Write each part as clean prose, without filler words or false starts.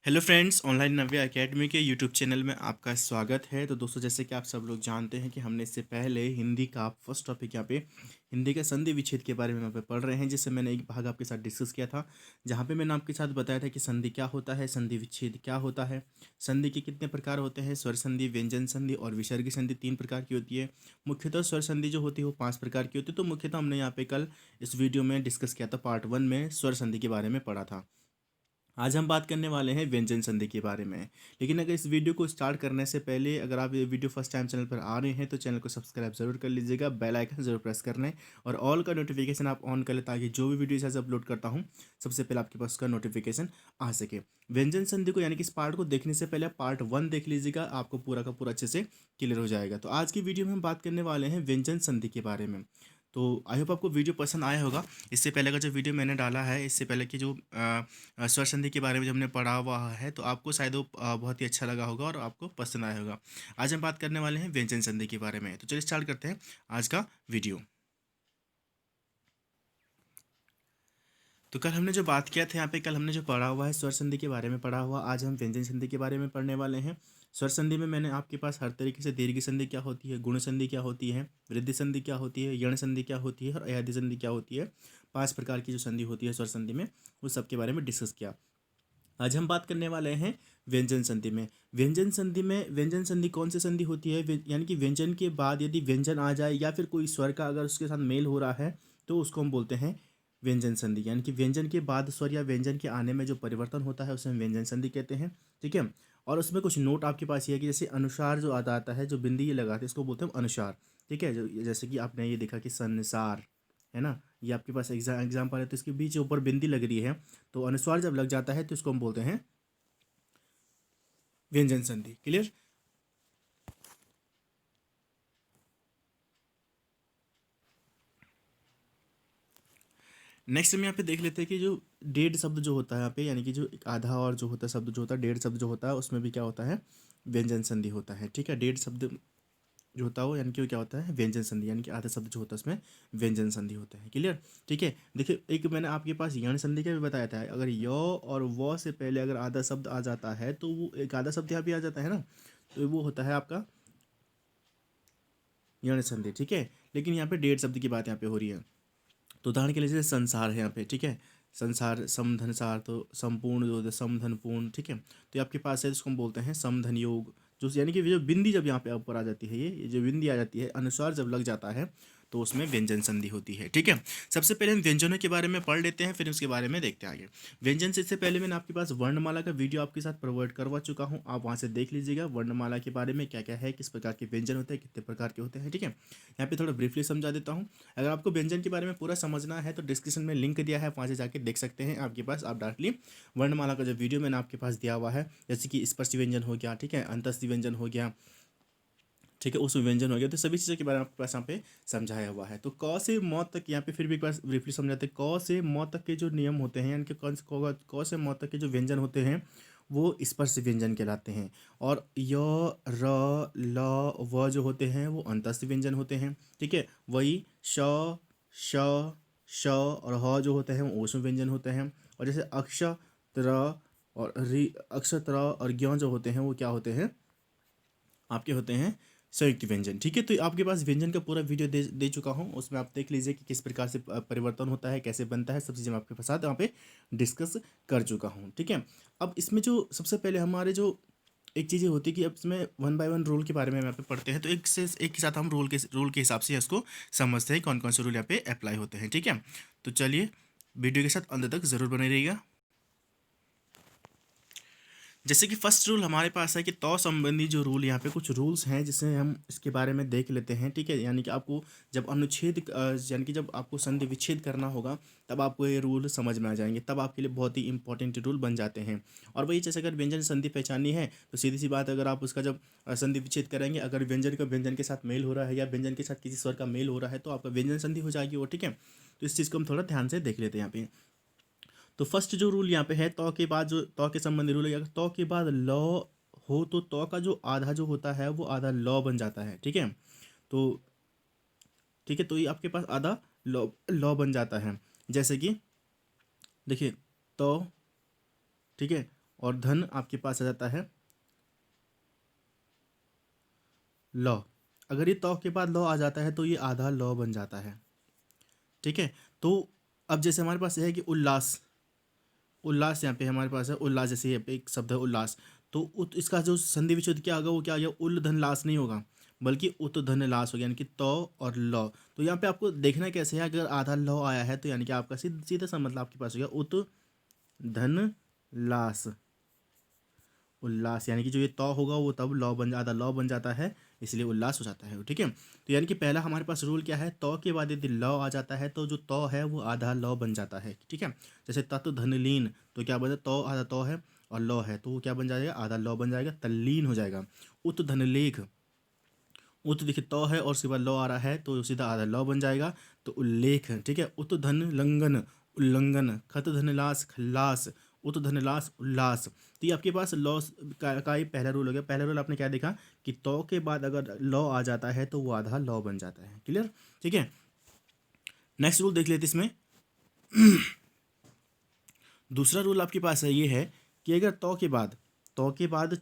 Hello friends, online नव्या academy के YouTube channel में आपका स्वागत है। तो दोस्तों, जैसे कि आप सब लोग जानते हैं कि हमने इससे पहले हिंदी का फर्स्ट टॉपिक यहाँ पे हिंदी का संधि विच्छेद के बारे में यहाँ पे पढ़ रहे हैं, जिससे मैंने एक भाग आपके साथ डिस्कस किया था, जहाँ पे मैंने आपके साथ बताया था कि संधि क्या होता है, संधि विच्छेद क्या होता है, संधि के कितने प्रकार होते हैं। स्वर संधि, व्यंजन संधि और विसर्ग संधि 3 प्रकार की होती है। मुख्यतः स्वर संधि जो होती है वो 5 प्रकार की होती है। तो मुख्यतः हमने यहाँ पे कल इस वीडियो में डिस्कस किया था, पार्ट 1 में स्वर संधि के बारे में पढ़ा था। आज हम बात करने वाले हैं व्यंजन संधि के बारे में। लेकिन अगर इस वीडियो को स्टार्ट करने से पहले अगर आप ये वीडियो फर्स्ट टाइम चैनल पर आ रहे हैं तो चैनल को सब्सक्राइब जरूर कर लीजिएगा, बेल आइकन जरूर प्रेस कर लें और ऑल का नोटिफिकेशन आप ऑन कर लें, ताकि जो भी वीडियो आज अपलोड करता हूँ सबसे पहले आपके पास उसका नोटिफिकेशन आ सके। व्यंजन संधि को यानी कि इस पार्ट को देखने से पहले पार्ट 1 देख लीजिएगा, आपको पूरा का पूरा अच्छे से क्लियर हो जाएगा। तो आज की वीडियो में हम बात करने वाले हैं व्यंजन संधि के बारे में। तो आई होप आपको वीडियो पसंद आया होगा। इससे पहले का जो वीडियो मैंने डाला है, इससे पहले की जो स्वर संधि के बारे में जो हमने पढ़ा हुआ है, तो आपको शायद वो बहुत ही अच्छा लगा होगा और आपको पसंद आया होगा। आज हम बात करने वाले हैं व्यंजन संधि के बारे में। तो चलिए स्टार्ट करते हैं आज का वीडियो। तो कल हमने जो बात किया था यहाँ पे, कल हमने जो पढ़ा हुआ है स्वर संधि के बारे में पढ़ा हुआ, आज हम व्यंजन संधि के बारे में पढ़ने वाले हैं। स्वर संधि में मैंने आपके पास हर तरीके से दीर्घ संधि क्या होती है, गुण संधि क्या होती है, वृद्धि संधि क्या होती है, यण संधि क्या होती है और अयाधि संधि क्या होती है, 5 प्रकार की जो संधि होती है स्वर संधि में, उस सब के बारे में डिस्कस किया। आज हम बात करने वाले हैं व्यंजन संधि में। व्यंजन संधि कौन सी संधि होती है? यानी कि व्यंजन के बाद यदि व्यंजन आ जाए या फिर कोई स्वर का अगर उसके साथ मेल हो रहा है तो उसको हम बोलते हैं व्यंजन संधि। यानी कि व्यंजन के बाद स्वर या व्यंजन के आने में जो परिवर्तन होता है उसे हम व्यंजन संधि कहते हैं। ठीक है। और उसमें कुछ नोट आपके पास ये है कि जैसे अनुसार जो आता है, जो बिंदी ये लगाते हैं, इसको बोलते हैं हम अनुसार। ठीक है। जैसे कि आपने ये देखा कि संसार है ना, ये आपके पास एग्जाम्पल है, तो इसके बीच ऊपर बिंदी लग रही है, तो अनुस्वार जब लग जाता है तो इसको हम बोलते हैं व्यंजन संधि। क्लियर। नेक्स्ट हम यहाँ पे देख लेते हैं कि जो डेढ़ शब्द जो होता है यहाँ पे, यानी कि जो एक आधा और जो होता है शब्द जो होता है, डेढ़ शब्द जो होता है उसमें भी क्या होता है, व्यंजन संधि होता है। ठीक है। डेढ़ शब्द जो होता है वो यानी कि वो क्या होता है, व्यंजन संधि, यानी कि आधा शब्द जो होता है उसमें व्यंजन संधि होता है। क्लियर। ठीक है। देखिए, एक मैंने आपके पास यण संधि का भी बताया था, अगर य और व से पहले अगर आधा शब्द आ जाता है तो वो एक आधा शब्द यहाँ भी आ जाता है ना, तो वो होता है आपका यण संधि। ठीक है। लेकिन यहाँ पे डेढ़ शब्द की बात यहाँ पे हो रही है। तो उदाहरण के लिए जैसे संसार है यहाँ पे। ठीक है। संसार समधनसार, तो संपूर्ण जो होता है समधन पूर्ण। ठीक है। तो ये आपके पास है, जिसको हम बोलते हैं समधन योग। जो यानी कि जो बिंदी जब यहाँ पे ऊपर आ जाती है, ये जो बिंदी आ जाती है, अनुस्वार जब लग जाता है तो उसमें व्यंजन संधि होती है। ठीक है। सबसे पहले हम व्यंजनों के बारे में पढ़ लेते हैं, फिर उसके बारे में देखते हैं आगे। व्यंजन से इससे पहले मैंने आपके पास वर्णमाला का वीडियो आपके साथ प्रोवाइड करवा चुका हूँ, आप वहाँ से देख लीजिएगा वर्णमाला के बारे में क्या क्या है, किस प्रकार के व्यंजन होते हैं, कितने प्रकार के होते हैं। ठीक है। यहाँ पे थोड़ा ब्रीफली समझा देता हूँ। अगर आपको व्यंजन के बारे में पूरा समझना है तो डिस्क्रिप्शन में लिंक दिया है, वहाँ से जाके देख सकते हैं। आपके पास आप डायरेक्टली वर्णमाला का जो वीडियो मैंने आपके पास दिया हुआ है, जैसे कि स्पर्श व्यंजन हो गया, ठीक है, अंतस्थ व्यंजन हो गया, ठीक है, उस व्यंजन हो गया, तो सभी चीज़ों के बारे में आपके पास यहाँ पे समझाया हुआ है। तो क से म तक यहाँ पे फिर भी एक बार ब्रीफली समझाते हैं। क से म तक के जो नियम होते हैं, यानी कि क से म तक के जो व्यंजन होते हैं वो स्पर्श व्यंजन कहलाते हैं। और य, र, ल, व जो होते हैं वो अंतस्थ व्यंजन होते हैं। ठीक है। वही श, श, श और ह जो होते हैं वो ऊष्म व्यंजन होते हैं। और जैसे अक्ष, त्र और रि, अक्ष, त्र और ज्ञ जो होते हैं वो क्या होते हैं, आपके होते हैं संयुक्त व्यंजन। ठीक है। तो आपके पास व्यंजन का पूरा वीडियो दे चुका हूँ, उसमें आप देख लीजिए कि किस प्रकार से परिवर्तन होता है, कैसे बनता है, सब चीज़ें मैं आपके साथ यहाँ पे डिस्कस कर चुका हूँ। ठीक है। अब इसमें जो सबसे पहले हमारे जो एक चीज़ें होती है कि अब इसमें वन बाय वन रूल के बारे में यहाँ पे पढ़ते हैं, तो एक से एक के साथ हम रूल के हिसाब से इसको समझते हैं कौन कौन से रूल यहाँ पे अप्लाई होते हैं। ठीक है। तो चलिए वीडियो के साथ अंत तक ज़रूर बने रहिएगा। जैसे कि फर्स्ट रूल हमारे पास है कि तौ संबंधी जो रूल, यहाँ पे कुछ रूल्स हैं जिसे हम इसके बारे में देख लेते हैं। ठीक है। यानी कि आपको जब अनुच्छेद यानी कि जब आपको संधि विच्छेद करना होगा तब आपको ये रूल समझ में आ जाएंगे, तब आपके लिए बहुत ही इंपॉर्टेंट रूल बन जाते हैं। और वही जैसे अगर व्यंजन संधि पहचाननी है तो सीधी सी बात, अगर आप उसका जब संधि विच्छेद करेंगे, अगर व्यंजन का व्यंजन के साथ मेल हो रहा है या व्यंजन के साथ किसी स्वर का मेल हो रहा है तो आपका व्यंजन संधि हो जाएगी वो। ठीक है। तो इस चीज़ को हम थोड़ा ध्यान से देख लेते हैं यहाँ पे। तो फर्स्ट जो रूल यहाँ पे है, तौ के बाद जो तौ के संबंधी रूल है, अगर तौ के बाद ल हो तो तौ का जो आधा जो होता है वो आधा ल बन जाता है। ठीक है। तो ठीक है, तो ये आपके पास आधा ल बन जाता है। जैसे कि देखिए, तौ, ठीक है, और धन आपके पास आ जाता है लौ। अगर ये तौ के बाद लौ आ जाता है तो ये आधा लौ बन जाता है। ठीक है, तो अब जैसे हमारे पास है कि उल्लास, उल्लास यहाँ पे हमारे पास है उल्लास, जैसे यहाँ पे एक शब्द है उल्लास, तो इसका जो संधि विच्छेद क्या होगा, वो क्या आ गया, उल धन लास नहीं होगा बल्कि उत धन लास हो गया, यानी कि तौ और लौ। तो यहाँ पे आपको देखना कैसे है, अगर आधा लौ आया है तो यानी कि आपका सीधा सा मतलब आपके पास हो गया उत धन लास, उल्लास, यानी कि जो ये तौ होगा वो तब लौ बन आधा लौ बन जाता है, इसलिए उल्लास हो जाता है। ठीक है, तो यानी कि पहला हमारे पास रूल क्या है, तौ के बाद यदि लौ आ जाता है तो जो तौ है वो आधा लौ बन जाता है। ठीक है, जैसे तत् धनलीन, तो क्या बना, तौ आधा तौ है और लौ है तो वो क्या बन जाएगा, आधा लौ बन जाएगा, तल्लीन हो जाएगा। उत धनलेख, उत देखिए तौ है और उसके बाद लौ आ रहा है तो सीधा आधा लौ बन जाएगा, तो उल्लेख। ठीक है, उत धन लंघन, उल्लंघन, खत धनलास, खल्लास, उत धनलास, उल्लास। तो ये आपके पास लॉ का ही पहला रूल हो गया। पहला रूल आपने क्या देखा कि तौ के बाद अगर लॉ आ जाता है तो वो आधा लॉ बन जाता है। क्लियर? ठीक है, नेक्स्ट रूल देख लेते इसमें। दूसरा रूल आपके पास है ये है कि अगर तौ के बाद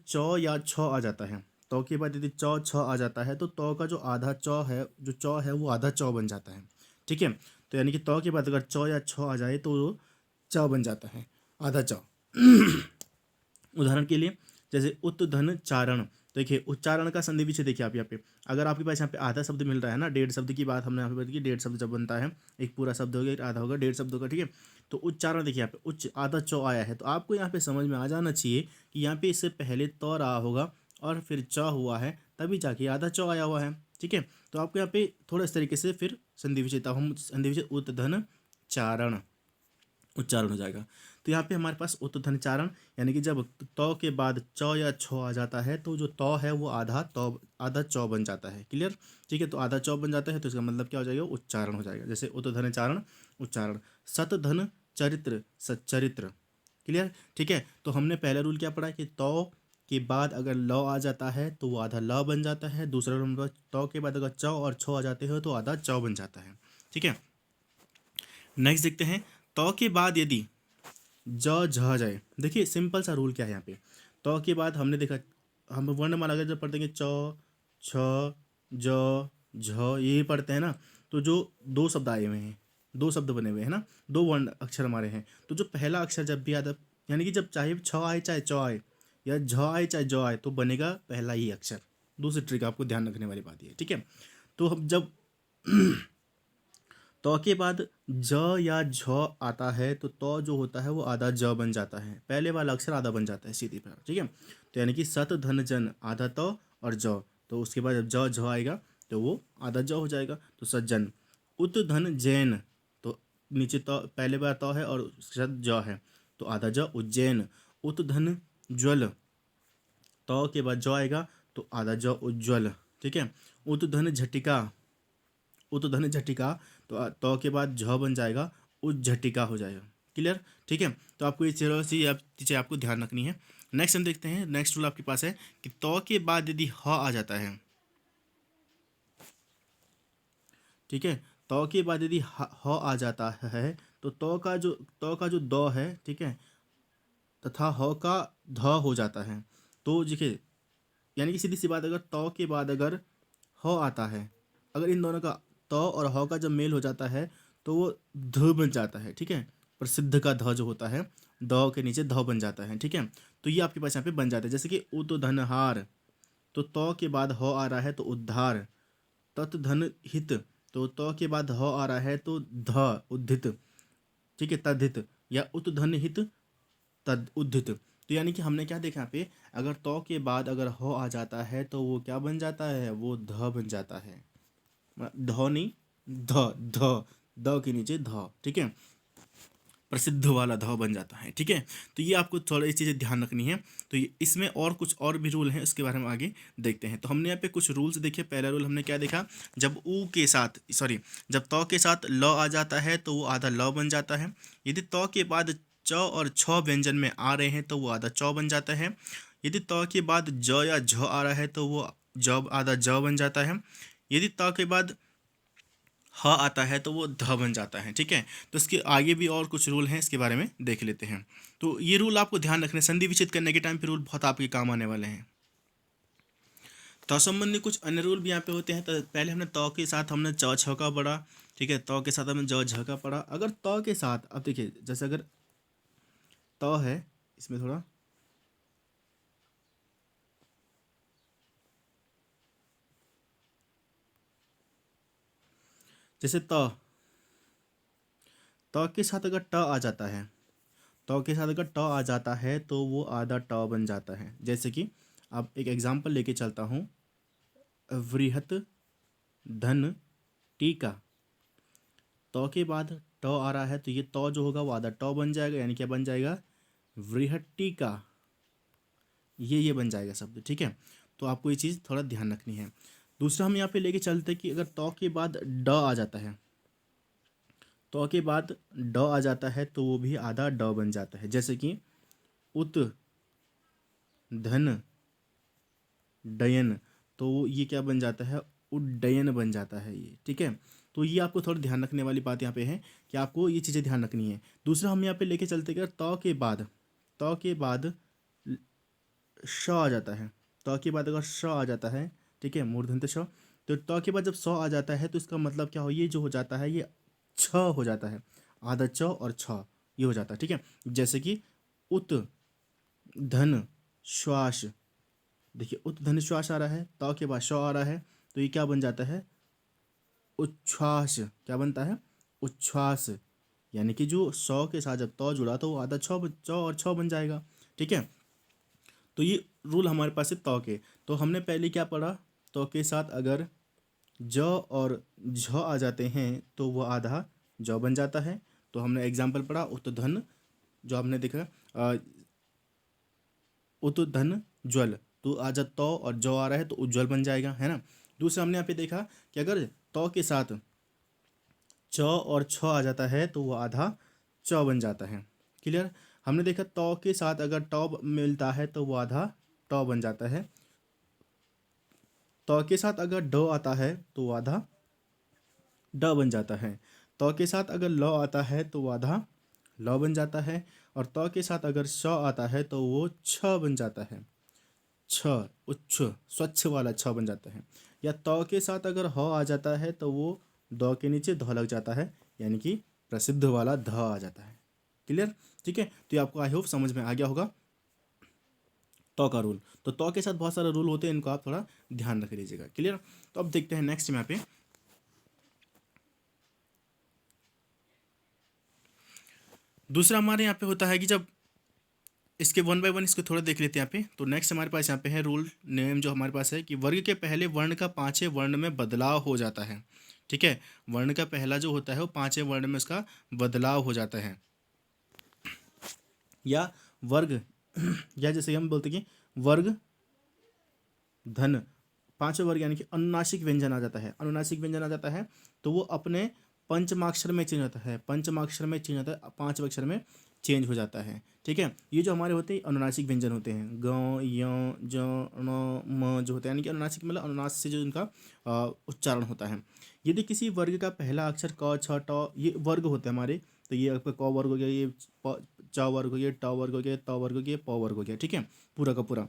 चौ या छ आ जाता है, तौ के बाद यदि चौ छ आ जाता है तो तौ का जो आधा चौ है, जो चौ है वो आधा चौ बन जाता है। ठीक है, तो यानी कि तौ के बाद अगर चौ या छ आ जाए तो वो चौ बन जाता है, आधा चौ। उदाहरण के लिए जैसे उत धन चारण, देखिए उच्चारण का संधि विच्छेद देखिए आप यहाँ पे, अगर आपके पास यहाँ पे आधा शब्द मिल रहा है ना, डेढ़ शब्द की बात हमने यहाँ पे बताई, डेढ़ शब्द जब बनता है, एक पूरा शब्द हो गया, एक आधा होगा, डेढ़ शब्द होगा। ठीक है, तो उच्चारण देखिए यहाँ पे उच्च आधा चौ आया है, तो आपको यहाँ पे समझ में आ जाना चाहिए कि यहाँ पे इससे पहले तो रहा होगा और फिर च हुआ है, तभी जाके आधा चौ आया हुआ है। ठीक है, तो आपको यहाँ पे थोड़ा इस तरीके से फिर संधि विच्छेद, हम संधि विच्छेद उत धन चारण, उच्चारण हो जाएगा। तो यहाँ पे हमारे पास उत्तधन चारण, यानी कि जब तौ के बाद चौ या छ आ जाता है तो जो तौ है वो आधा चौ बन जाता है। क्लियर? ठीक है, तो आधा चौ बन जाता है तो इसका मतलब क्या हो जाएगा, उच्चारण हो जाएगा। जैसे उत्तधन चारण, उच्चारण। सतधन चरित्र, सच्चरित्र। क्लियर? ठीक है, तो हमने पहला रूल क्या पढ़ा कि तौ के बाद अगर लौ आ जाता है तो वो आधा ल बन जाता है। दूसरा रूल तौ के बाद अगर चौ और छ आ जाते हो तो आधा चौ बन जाता है। ठीक है, नेक्स्ट देखते हैं, तौ के बाद यदि ज झ जाए, देखिए सिंपल सा रूल क्या है यहाँ पे, तौ के बाद हमने देखा, हम वर्णमाला अगर जब पढ़ते हैं च छ ज झ ये पढ़ते हैं ना, तो जो दो शब्द आए हुए हैं, दो शब्द बने हुए हैं ना, दो वर्ण अक्षर हमारे हैं, तो जो पहला अक्षर जब भी आता, यानी कि जब चाहे छ आए चाहे च आए या झ आए चाहे ज आए तो बनेगा पहला ही अक्षर। दूसरी ट्रिक आपको ध्यान रखने वाली बात ये, ठीक है, तो हम जब तौ के बाद ज या झ आता है तो तौ जो होता है वो आधा ज बन जाता है, पहले वाला अक्षर आधा बन जाता है सीधी पर। ठीक है, तो यानी कि सत धन जन आधा तौ और ज, तो उसके बाद जब ज झ आएगा तो वो आधा ज हो जाएगा, तो सज्जन। उत धन जैन, तो नीचे तौ पहले बार तौ है और उसके साथ ज है तो आधा ज, उज्जैन। उत धन ज्वल, तौ के बाद ज आएगा तो आधा ज, उज्ज्वल। ठीक है, उत धन झटिका, उत धन झटिका, तो तौ के बाद झ बन जाएगा, उज्झटिका हो जाएगा। क्लियर? ठीक है, तो आपको ये चीज़ें आपको ध्यान रखनी है। नेक्स्ट हम देखते हैं, नेक्स्ट रूल आपके पास है कि तौ के बाद यदि ह आ जाता है, ठीक है, तौ के बाद यदि ह आ जाता है तो तौ का जो द है, ठीक है, तथा ह का ध हो जाता है। तो देखिए, यानी कि सीधी सी बात, अगर तौ के बाद अगर ह आता है, अगर इन दोनों का तौ और ह का जब मेल हो जाता है तो वो ध बन जाता है। ठीक है, प्रसिद्ध का ध जो होता है, द के नीचे ध बन जाता है। ठीक है, तो ये आपके पास यहाँ पे बन जाता है, जैसे कि उत धनहार, तो तौ के बाद ह आ रहा है तो उद्धार। तत् धन हित, तो तौ के बाद ह आ रहा है तो ध, उद्धित। ठीक है, तद्धित या उत धन हित तद उद्धित। तो यानी कि हमने क्या देखा यहाँ पे, अगर तौ के बाद अगर हो आ जाता है तो वो क्या बन जाता है, वो ध बन जाता है, ध नहीं, ध ध, द के नीचे ध। ठीक है, प्रसिद्ध वाला ध बन जाता है। ठीक है, तो ये आपको थोड़ा इस चीज़ें ध्यान रखनी है। तो ये इसमें और कुछ और भी रूल हैं, उसके बारे में आगे देखते हैं। तो हमने यहाँ पे कुछ रूल्स देखे। पहला रूल हमने क्या देखा, जब ऊ के साथ जब तौ के साथ ल आ जाता है तो वो आधा ल बन जाता है। यदि तौ के बाद च और छ व्यंजन में आ रहे हैं तो वो आधा चौ बन जाता है। यदि तौ के बाद ज या झ आ रहा है तो वो आधा ज बन जाता है। यदि तौ के बाद ह आता है तो वो ध बन जाता है। ठीक है, तो इसके आगे भी और कुछ रूल हैं, इसके बारे में देख लेते हैं। तो ये रूल आपको ध्यान रखना है, संधि विच्छेद करने के टाइम पे रूल बहुत आपके काम आने वाले हैं। तो संबंधी कुछ अन्य रूल भी यहाँ पे होते हैं। तो पहले हमने तौ के साथ हमने च छ का पढ़ा, ठीक है, तौ के साथ हमने ज झ का पढ़ा। अगर तौ के साथ, अब देखिए जैसे अगर तौ है, इसमें थोड़ा जैसे तौ, तौ के साथ अगर ट आ जाता है, तौ के साथ अगर ट आ जाता है तो वो आधा ट बन जाता है। जैसे कि अब एक एग्जाम्पल लेके चलता हूँ, वृहत धन टीका, तौ के बाद ट आ रहा है तो ये तौ जो होगा वो आधा ट बन जाएगा, यानी क्या बन जाएगा, वृहत टीका, ये बन जाएगा शब्द, ठीक है। तो आपको ये चीज़ थोड़ा ध्यान रखनी है। दूसरा हम यहाँ पे लेके चलते हैं कि अगर तौ के बाद ड आ जाता है, तौ के बाद ड आ जाता है तो वो भी आधा ड बन जाता है। जैसे कि उत धन डयन, तो ये क्या बन जाता है, उड्डयन बन जाता है ये, ठीक है। तो ये आपको थोड़ा ध्यान रखने वाली बात यहाँ पे है कि आपको ये चीज़ें ध्यान रखनी है। दूसरा हम यहाँ पे लेके चलते हैं, तौ के बाद, तौ के बाद श आ जाता है, तौ के बाद अगर श आ जाता है, ठीक है, मूर्धन्य श, तो तौ के बाद जब स आ जाता है तो इसका मतलब क्या हो, ये जो हो जाता है ये छ हो जाता है, आधा च और छ ये हो जाता है, ठीक है। जैसे कि उत धन श्वास, देखिए उत धन श्वास आ रहा है, तौ के बाद श आ रहा है, तो ये क्या बन जाता है, उच्छ्वास, क्या बनता है, उच्छ्वास, यानी कि जो सौ के साथ जब तौ जुड़ा तो वो आधा छ और छ बन जाएगा, ठीक है। तो ये रूल हमारे पास है तौ के। तो हमने पहले क्या पढ़ा, तौ के साथ अगर ज और झ आ जाते हैं तो वो आधा ज बन जाता है। तो हमने एग्जाम्पल पढ़ा, उत्तधन, जो हमने देखा उत्तधन ज्वल, तो आज तौ और ज आ रहा है तो उज्ज्वल बन जाएगा, है ना। दूसरा हमने यहाँ पे देखा कि अगर तौ के साथ च और छ आ जाता है तो वो आधा च बन जाता है, क्लियर। हमने देखा तौ के साथ अगर टॉ मिलता है तो वो आधा टॉ बन जाता है, तौ के साथ अगर ड आता है तो वो आधा ड बन जाता है, तौ के साथ अगर ल आता है तो वो आधा ल बन जाता है, और तौ के साथ अगर श आता है तो वो छ बन जाता है, छ, उच्छ, स्वच्छ वाला छ बन जाता है। या तौ के साथ अगर ह आ जाता है तो वो द के नीचे ध लग जाता है, यानी कि प्रसिद्ध वाला ध आ जाता है, क्लियर, ठीक है। तो ये आपको आई होप समझ में आ गया होगा तौ का रूल। तो तौ के साथ बहुत सारे रूल होते हैं, इनको आप थोड़ा ध्यान रख लीजिएगा, क्लियर। तो अब देखते हैं नेक्स्ट यहाँ पे, दूसरा हमारे यहाँ पे होता है कि जब इसके वन बाय वन इसको थोड़ा देख लेते हैं यहाँ पे। तो नेक्स्ट हमारे पास यहाँ पे है रूल नेम, जो हमारे पास है कि वर्ग के पहले वर्ण का पांचवें वर्ण में बदलाव हो जाता है, ठीक है। वर्ण का पहला जो होता है वो पांचवें वर्ण में उसका बदलाव हो जाता है, या वर्ग या जैसे हम बोलते हैं कि वर्ग धन, पांचवें वर्ग यानी कि अनुनासिक व्यंजन आ जाता है, अनुनासिक व्यंजन आ जाता है तो वो अपने पंचमाक्षर में चेंज होता है, पंचमाक्षर में चेंज होता है, पांचवें अक्षर में चेंज हो जाता है, ठीक है। ये जो हमारे होते हैं अनुनासिक व्यंजन होते हैं, ग य ज ण म जो होते हैं, यानी कि अनुनासिक मतलब अनुनास से जो इनका उच्चारण होता है। यदि किसी वर्ग का पहला अक्षर क छ ट ये वर्ग होते हैं हमारे, तो ये आपका क वर्ग हो गया, ये च वर्ग हो गया, ट वर्ग हो गया, त वर्ग हो गया, प वर्ग हो गया, ठीक है, पूरा का पूरा।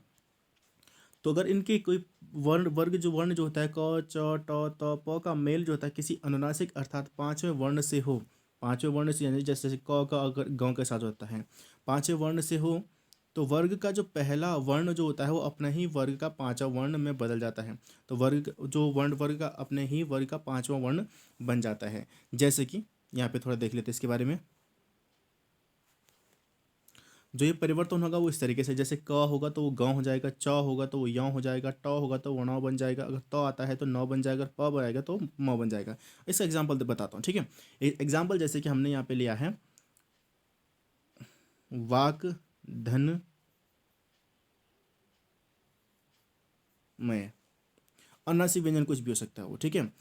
तो अगर इनके कोई वर्ण जो होता है क च ट त प का मेल जो होता है किसी अनुनासिक अर्थात पांचवें वर्ण से हो, पांचवें वर्ण से यानी जैसे क का अगर गाँव के साथ होता है पांचवें वर्ण से हो, तो वर्ग का जो पहला वर्ण जो होता है वो अपने ही वर्ग का पांचवा वर्ण में बदल जाता है। तो वर्ग का अपने ही वर्ग का पांचवा वर्ण बन जाता है। जैसे कि यहाँ पे थोड़ा देख लेते हैं इसके बारे में। जो ये परिवर्तन होगा वो इस तरीके से, जैसे क होगा तो वो ग हो जाएगा, च होगा तो वो य हो जाएगा, ट होगा तो वो ण बन जाएगा, अगर त आता है तो न बन जाएगा, प बनाएगा तो म बन जाएगा। इसका एग्जाम्पल बताता हूँ, ठीक है। एग्जाम्पल जैसे कि हमने यहाँ पे लिया है वाक धन मय, अनुनासिक व्यंजन कुछ भी हो सकता है वो, ठीक है।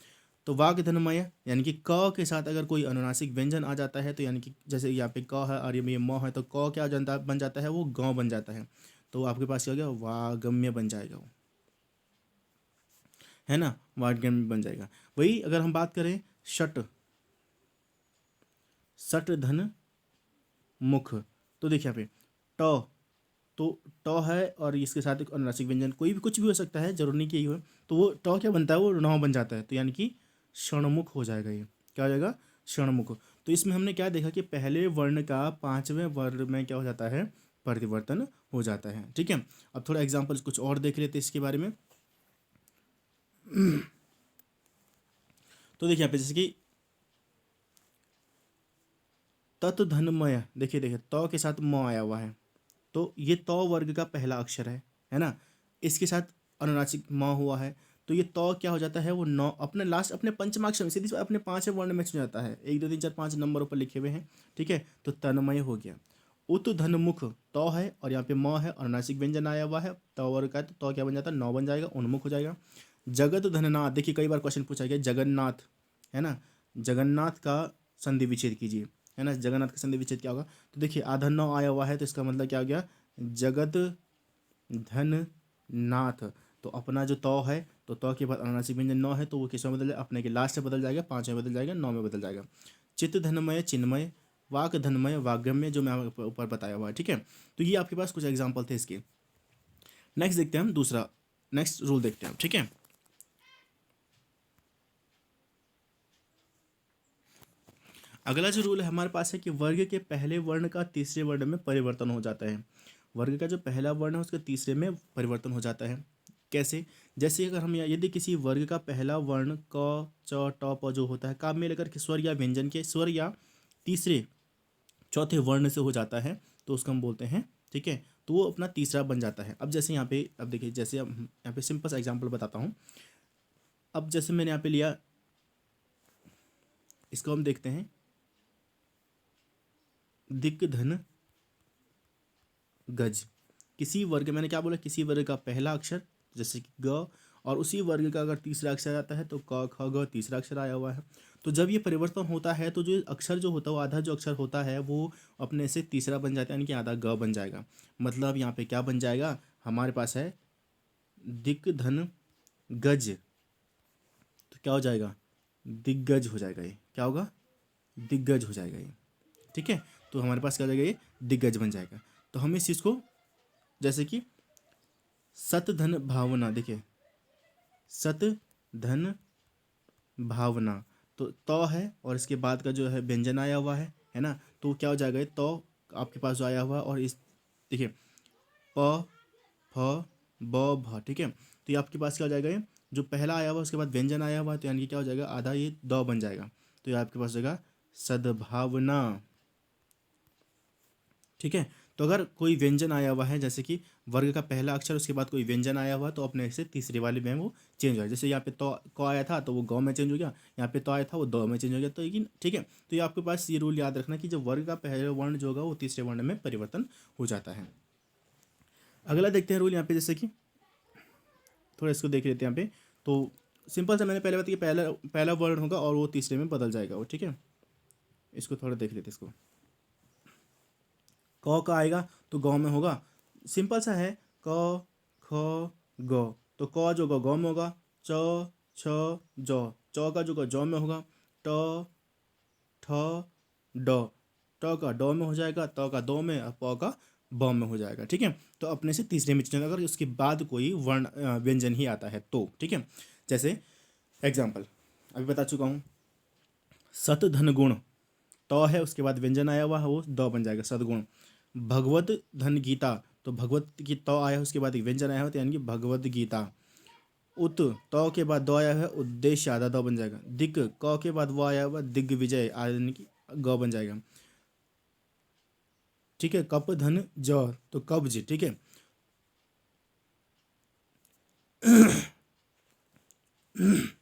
तो वाक धनमय यानी कि क के साथ अगर कोई अनुनासिक व्यंजन आ जाता है तो यानी कि जैसे यहाँ पे क है और ये म है तो क क्या जनता बन जाता है, वो गाँव बन जाता है। तो आपके पास क्या हो गया, वागम्य बन जाएगा वो, है ना, वागम्य बन जाएगा। वही अगर हम बात करें शट, सट धन मुख, तो देखिए यहाँ पे ट, तो ट है और इसके साथ एक अनुनासिक व्यंजन कोई भी कुछ भी हो सकता है, जरूरी नहीं कि यही हो, तो वो ट क्या बनता है, वो नौ बन जाता है, तो यानी कि षणमुख हो जाएगा। ये क्या हो जाएगा, षणमुख। तो इसमें हमने क्या देखा कि पहले वर्ण का पांचवें वर्ण में क्या हो जाता है, परिवर्तन हो जाता है। ठीक है, अब थोड़ा एग्जाम्पल कुछ और देख लेते हैं इसके बारे में। तो देखिए यहाँ पे जैसे कि तत् धनमय, देखिए देखिए त के साथ म आया हुआ है, तो ये त वर्ग का पहला अक्षर है ना, इसके साथ अनुनासिक म हुआ है, तो ये त क्या हो जाता है, वो नौ अपने लास्ट अपने पंचमाक्षर में सीधे अपने पांचवें वर्ण में चुन जाता है। 1 2 3 4 5 नंबर ऊपर लिखे हुए हैं। ठीक है, तो तन्मय हो गया। उत धनमुख त है और यहाँ पे म है, अनुनासिक व्यंजन आया हुआ है, त वर्ग का है, तो त क्या बन जाता है, नौ बन जाएगा, उन्मुख हो जाएगा। जगत धननाथ, देखिए कई बार क्वेश्चन पूछा गया, जगन्नाथ है ना, जगन्नाथ का संधि विच्छेद कीजिए, है ना, जगन्नाथ का संधि विच्छेद क्या होगा, तो देखिए आधा नौ आया हुआ है, तो इसका मतलब क्या हो गया, जगत धन नाथ। तो अपना जो तौ है, तो तौ के बाद अनुनासिक व्यंजन नौ है, तो वो किसमें बदल जाएगा, अपने के लास्ट में बदल जाएगा, पाँच में बदल जाएगा, नौ में बदल जाएगा। चित्त धनमय चिन्मय, वाक धनमय वाग्यमय, जो मैं ऊपर बताया हुआ है। ठीक है, तो ये आपके पास कुछ एग्जाम्पल थे इसके। नेक्स्ट देखते हैं हम दूसरा, नेक्स्ट रूल देखते हैं हम। ठीक है, अगला जो रूल है हमारे पास है कि वर्ग के पहले वर्ण का तीसरे वर्ण में परिवर्तन हो जाता है। वर्ग का जो पहला वर्ण है उसके तीसरे में परिवर्तन हो जाता है। कैसे, जैसे अगर हम यदि किसी वर्ग का पहला वर्ण क च ट प जो होता है, का में लेकर के स्वर या व्यंजन के स्वर या तीसरे चौथे वर्ण से हो जाता है, तो उसको हम बोलते हैं, ठीक है, तो वो अपना तीसरा बन जाता है। अब जैसे यहाँ पे, अब देखिए जैसे अब यहाँ पे सिंपल सा एग्जांपल बताता हूँ। अब जैसे मैंने यहाँ पे लिया, इसको हम देखते हैं, दिक धन गज। किसी वर्ग, मैंने क्या बोला, किसी वर्ग का पहला अक्षर जैसे कि ग, और उसी वर्ग का अगर तीसरा अक्षर आता है तो क ख ग तीसरा अक्षर आया हुआ है, तो जब ये परिवर्तन होता है तो जो अक्षर जो होता है, वो आधा जो अक्षर होता है वो अपने से तीसरा बन जाता है, यानी कि आधा ग बन जाएगा। मतलब यहाँ पे क्या बन जाएगा, हमारे पास है दिक धन गज, तो क्या हो जाएगा, दिग्गज हो जाएगा। ये क्या होगा, दिग्गज हो जाएगा ये। ठीक है, तो हमारे पास क्या हो जाएगा, ये दिग्गज बन जाएगा। तो हम इस चीज़ को, जैसे कि सत धन भावना, देखिए सत धन भावना, तो तौ है और इसके बाद का जो है व्यंजन आया हुआ है ना, तो क्या हो जाएगा, ये तौ आपके पास जो आया हुआ है, और इस देखिए प फ ब भ, ठीक है, तो ये आपके पास क्या हो जाएगा, ये जो पहला आया हुआ है उसके बाद व्यंजन आया हुआ है, तो यानी कि क्या हो जाएगा, आधा ये द बन जाएगा, तो ये आपके पास हो जाएगा सद्भावना। ठीक है, तो अगर कोई व्यंजन आया हुआ है, जैसे कि वर्ग का पहला अक्षर उसके बाद कोई व्यंजन आया हुआ, तो अपने से तीसरे वाले में वो चेंज हो जाए। जैसे यहाँ पे तो क आया था तो वो गौ में चेंज हो गया, यहाँ पे तो आया था वो दौ में चेंज हो गया, तो लेकिन ठीक है, तो ये आपके पास ये रूल याद रखना कि जब वर्ग का पहला वर्ण जो होगा वो तीसरे वर्ण में परिवर्तन हो जाता है। अगला देखते हैं रूल यहाँ पे, जैसे कि थोड़ा इसको देख लेते हैं यहाँ पे। तो सिंपल सा मैंने पहले बताया कि पहला पहला वर्ण होगा और वो तीसरे में बदल जाएगा वो। ठीक है, इसको थोड़ा देख लेते हैं इसको। क का आएगा तो गौ में होगा, सिंपल सा है, क ख ग, तो क जो ग में होगा, च छ ज, च का जो ग ज में होगा, ट ठ ड, ट का ड में हो जाएगा, त का दो में, और प का ब में हो जाएगा। ठीक है, तो अपने से तीसरे में चलेगा अगर उसके बाद कोई वर्ण व्यंजन ही आता है तो। ठीक है, जैसे एग्जाम्पल अभी बता चुका हूँ, सत धन गुण, त है उसके बाद व्यंजन आया हुआ है वो द बन जाएगा, सदगुण। भगवत धन गीता, तो भगवत की त आया है उसके बाद एक व्यंजन आया हो, तो यानी कि भगवत गीता। उत, त के बाद द आया है, उद्देश्य, आधा द बन जाएगा। दिक, क के बाद वो आया हुआ दिग्विजय, यानी कि ग बन जाएगा। ठीक है, कप धन ज, तो कब्ज। ठीक है,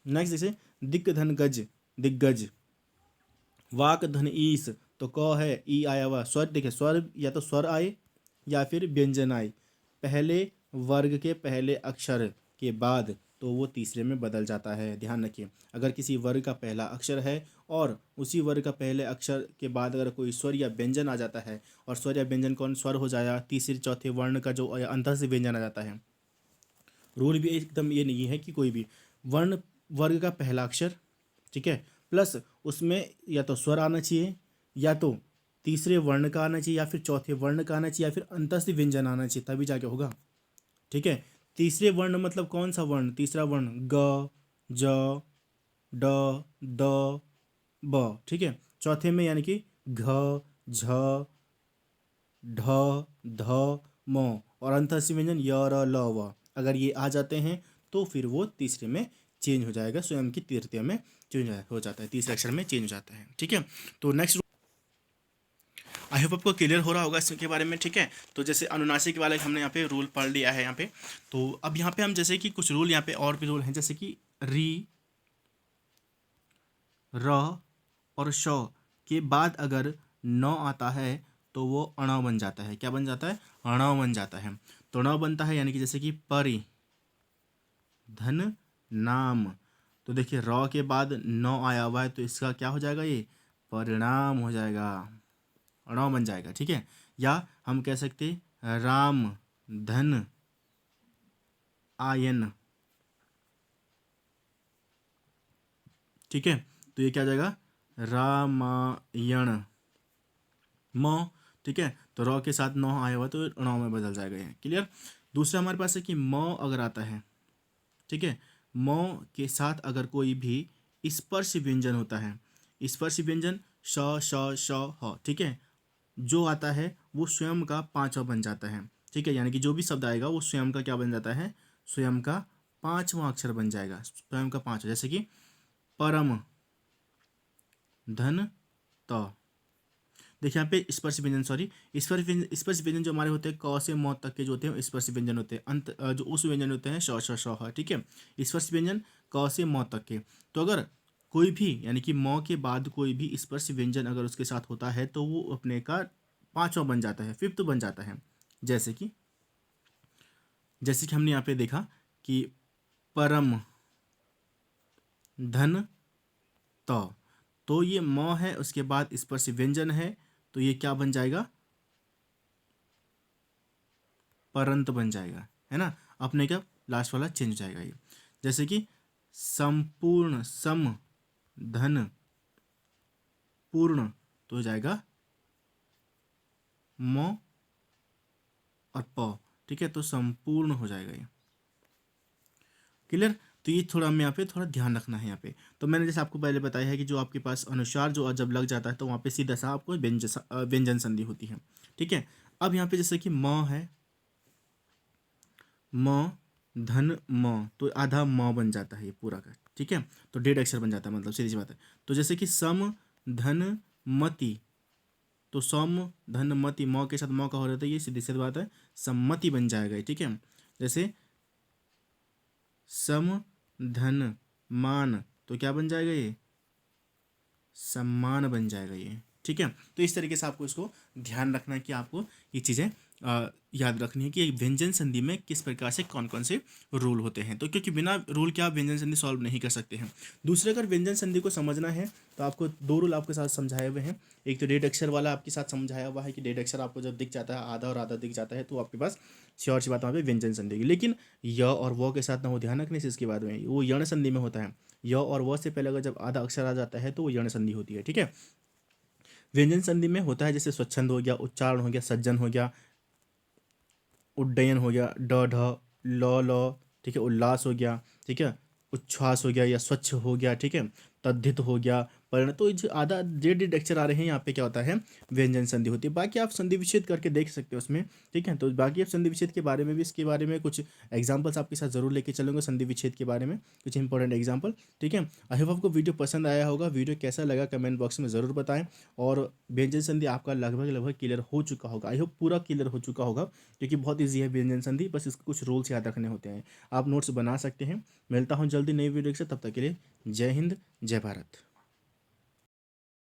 नेक्स्ट जैसे दिक धन गज, दिग्गज। वाक धन ईस, तो क है, ई आया हुआ, स्वर, देखिए स्वर या तो स्वर आए या फिर व्यंजन आए पहले वर्ग के पहले अक्षर के बाद, तो वो तीसरे में बदल जाता है। ध्यान रखिए, अगर किसी वर्ग का पहला अक्षर है और उसी वर्ग का पहले अक्षर के बाद अगर कोई स्वर या व्यंजन आ जाता है, और स्वर या व्यंजन कौन स्वर हो जाएगा, तीसरे चौथे वर्ण का जो अंतर से व्यंजन आ जाता है। रूल भी एकदम ये नहीं है कि कोई भी वर्ण वर्ग का पहला अक्षर, ठीक है, प्लस उसमें या तो स्वर आना चाहिए या तो तीसरे वर्ण का आना चाहिए या फिर चौथे वर्ण का आना चाहिए या फिर अंतस्थ व्यंजन आना चाहिए, तभी जाके होगा। ठीक है, तीसरे वर्ण मतलब कौन सा वर्ण? तीसरा वर्ण ग, ज, ड, द, ब। ठीक है, चौथे में यानी कि घ, झ, ढ, ध, म, और अंतस्थ व्यंजन य, र, ल, व। अगर ये आ जाते हैं तो फिर वो तीसरे में चेंज हो जाएगा, स्वयं की तृतीय में चेंज हो जाता है, तीसरे अक्षर में चेंज हो जाता है। ठीक है, तो नेक्स्ट, आई होप आपको क्लियर हो रहा होगा इसके बारे में। ठीक है, तो जैसे अनुनासिक वाले हमने यहाँ पे रूल पढ़ लिया है यहाँ पे। तो अब यहाँ पे हम जैसे कि कुछ रूल यहाँ पे और भी रूल हैं, जैसे कि री, र और श के बाद अगर न आता है तो वो अण बन जाता है। क्या बन जाता है? अण बन जाता है। तो अण बनता है यानी कि जैसे कि परि, धन, नाम। तो देखिए र के बाद न आया हुआ है तो इसका क्या हो जाएगा? ये परिणाम हो जाएगा, अण बन जाएगा। ठीक है, या हम कह सकते राम, धन, आयन। ठीक है, तो ये क्या हो जाएगा? रामायण, म। ठीक है, तो र के साथ न आया हुआ तो ण में बदल जाएगा ये। क्लियर? दूसरा हमारे पास है कि म अगर आता है, ठीक है, म के साथ अगर कोई भी स्पर्श व्यंजन होता है, स्पर्श व्यंजन श, श, श, ह। ठीक है, जो आता है वो स्वयं का पांचवा बन जाता है। ठीक है, यानी कि जो भी शब्द आएगा वो स्वयं का क्या बन जाता है? स्वयं का पांचवा अक्षर बन जाएगा, स्वयं का पांचवा। जैसे कि परम, धन, त। देखिए यहाँ पे स्पर्श व्यंजन, सॉरी, स्पर्श व्यंजन जो हमारे होते हैं क से म तक के जो होते हैं स्पर्श व्यंजन होते हैं। अंत जो उस व्यंजन होते हैं श, श, श, ह। ठीक है, स्पर्श व्यंजन क से म तक के। तो अगर कोई भी यानी कि म के बाद कोई भी स्पर्श व्यंजन अगर उसके साथ होता है तो वो अपने का पांचवा बन जाता है, फिफ्थ बन जाता है। जैसे कि हमने यहाँ पे देखा कि परम, धन, त। तो ये म है, उसके बाद स्पर्श व्यंजन है, तो ये क्या बन जाएगा? परंत बन जाएगा, है ना। अपने क्या लास्ट वाला चेंज हो जाएगा ये। जैसे कि संपूर्ण, सम, धन, पूर्ण, तो हो जाएगा म और प। ठीक है, तो संपूर्ण हो जाएगा ये। क्लियर? तो ये थोड़ा हमें यहाँ पे थोड़ा ध्यान रखना है यहाँ पे। तो मैंने जैसे आपको पहले बताया है कि जो आपके पास अनुस्वार जो जब लग जाता है तो वहाँ पे सीधा सा आपको व्यंजन संधि होती है। ठीक है, अब यहाँ पे जैसे कि म है, म, धन, म, तो आधा म बन जाता है ये पूरा का। ठीक है, तो डेढ़ अक्षर बन जाता है, मतलब सीधी सी बात है। तो जैसे कि सम, धन, मति, तो सम, धन, मति, म के साथ म का हो रहा था, ये सीधी सी बात है, सम्मति बन जाएगा ये। ठीक है, जैसे सम, धन, मान, तो क्या बन जाएगा ये? सम्मान बन जाएगा ये। ठीक है, तो इस तरीके से आपको इसको ध्यान रखना है कि आपको ये चीज़ें याद रखनी है कि व्यंजन संधि में किस प्रकार से कौन कौन से रूल होते हैं। तो क्योंकि बिना रूल के आप व्यंजन संधि सॉल्व नहीं कर सकते हैं। दूसरे, अगर व्यंजन संधि को समझना है तो आपको दो रूल आपके साथ समझाए हुए हैं। एक तो डेढ़ अक्षर वाला आपके साथ समझाया हुआ है कि डेढ़ अक्षर आपको जब दिख जाता है, आधा और आधा दिख जाता है, तो आपके पास श्योर सी बात वहाँ पे व्यंजन संधि होगी। लेकिन य और वो के साथ ना हो, ध्यान रखने से इसके बाद में वो यण संधि में होता है। य और व से पहले अगर जब आधा अक्षर आ जाता है तो वो यण संधि होती है। ठीक है, व्यंजन संधि में होता है जैसे स्वच्छंद हो गया, उच्चारण हो गया, सज्जन हो गया, उड्डयन हो गया, ड, ढ, ल, ठीक है, उल्लास हो गया, ठीक है, उच्छ्वास हो गया या स्वच्छ हो गया, ठीक है, तद्धित हो गया, परिणत। तो जो आधा डेढ़ डेढ़ अक्षर आ रहे हैं यहाँ पे क्या होता है? व्यंजन संधि होती है। बाकी आप संधि विच्छेद करके देख सकते हो उसमें। ठीक है, तो बाकी आप संधि विच्छेद के बारे में भी, इसके बारे में कुछ एग्जाम्पल्स आपके साथ जरूर लेके चलूंगा संधि विच्छेद के बारे में, कुछ इंपॉर्टेंट एग्जाम्पल। ठीक है, आई होप आपको वीडियो पसंद आया होगा। वीडियो कैसा लगा कमेंट बॉक्स में ज़रूर बताएं। और व्यंजन संधि आपका लगभग क्लियर हो चुका होगा, आई होप पूरा क्लियर हो चुका होगा, क्योंकि बहुत ईजी है व्यंजन संधि, बस इसके कुछ रूल्स याद रखने होते हैं। आप नोट्स बना सकते हैं। मिलता हूँ जल्दी नई वीडियो से, तब तक के लिए जय हिंद, जय भारत।